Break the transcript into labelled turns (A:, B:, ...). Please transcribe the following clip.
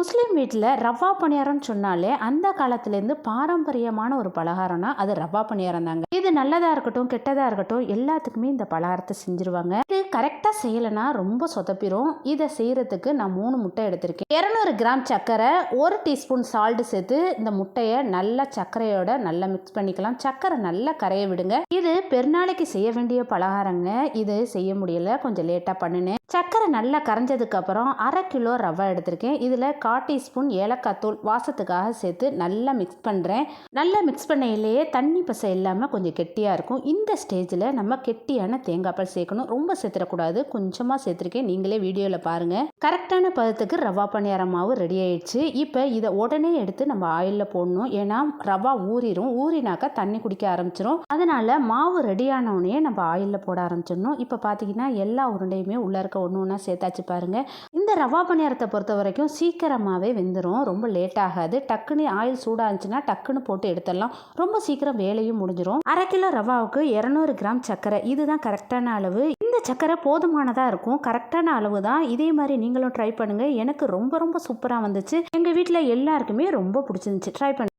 A: முஸ்லீம் வீட்டில் ரவா பணியாரம்னு சொன்னாலே அந்த காலத்துலேருந்து பாரம்பரியமான ஒரு பலகாரம்னா அது ரவா பணியாரம் தாங்க. இது நல்லதாக இருக்கட்டும் கெட்டதாக இருக்கட்டும் எல்லாத்துக்குமே இந்த பலகாரத்தை செஞ்சுருவாங்க. இது கரெக்டாக செய்யலைன்னா ரொம்ப சொதப்பிடும். இதை செய்கிறதுக்கு நான் 3 முட்டை எடுத்திருக்கேன். 200 கிராம் சர்க்கரை, 1 டீஸ்பூன் சால்ட்டு சேர்த்து இந்த முட்டையை நல்லா சர்க்கரையோட நல்லா மிக்ஸ் பண்ணிக்கலாம். சர்க்கரை நல்லா கரைய விடுங்க. இது பெருநாளைக்கு செய்ய வேண்டிய பலகாரங்க. இது செய்ய முடியல, கொஞ்சம் லேட்டாக பண்ணினேன். சர்க்கரை நல்லா கரைஞ்சதுக்கு அப்புறம் 1/2 கிலோ ரவை எடுத்திருக்கேன். இதில் 1/4 டீஸ்பூன் ஏலக்காய் தூள் வாசத்துக்காக சேர்த்து நல்லா மிக்ஸ் பண்ணுறேன். நல்லா மிக்ஸ் பண்ணையிலேயே தண்ணி பசை இல்லாமல் கொஞ்சம் கெட்டியாக இருக்கும். இந்த ஸ்டேஜில் நம்ம கெட்டியான தேங்காய் பால் சேர்க்கணும். ரொம்ப சேர்த்துடக்கூடாது, கொஞ்சமாக சேர்த்துருக்கேன். நீங்களே வீடியோவில் பாருங்கள். கரெக்டான பதத்துக்கு ரவா பணியார மாவு ரெடி ஆயிடுச்சு. இப்போ இதை உடனே எடுத்து நம்ம ஆயிலில் போடணும். ஏன்னா ரவா ஊறிடும். ஊறினாக்கா தண்ணி குடிக்க ஆரம்பிச்சிடும். அதனால் மாவு ரெடியானவுடனே நம்ம ஆயிலில் போட ஆரம்பிச்சிடணும். இப்போ பார்த்தீங்கன்னா எல்லா உருண்டையுமே உள்ளே இருக்க ஒன்று ஒன்றா சேர்த்தாச்சு பாருங்கள். இந்த ரவா பணியாரத்தை பொறுத்த வரைக்கும் சீக்கிரமாகவே வெந்துடும், ரொம்ப லேட் ஆகாது. டக்குன்னு ஆயில் சூடாக இருந்துச்சுன்னா டக்குன்னு போட்டு எடுத்துடலாம். ரொம்ப சீக்கிரம் வேலையும் முடிஞ்சிடும். 1/2 கிலோ ரவாவுக்கு 200 கிராம் சர்க்கரை, இதுதான் கரெக்டான அளவு. இந்த சர்க்கரை போதுமானதாக இருக்கும், கரெக்டான அளவு தான். இதே மாதிரி நீங்களும் ட்ரை பண்ணுங்கள். எனக்கு ரொம்ப ரொம்ப சூப்பராக வந்துச்சு. எங்கள் வீட்டில் எல்லாருக்குமே ரொம்ப பிடிச்சிருந்துச்சு. ட்ரை பண்ணி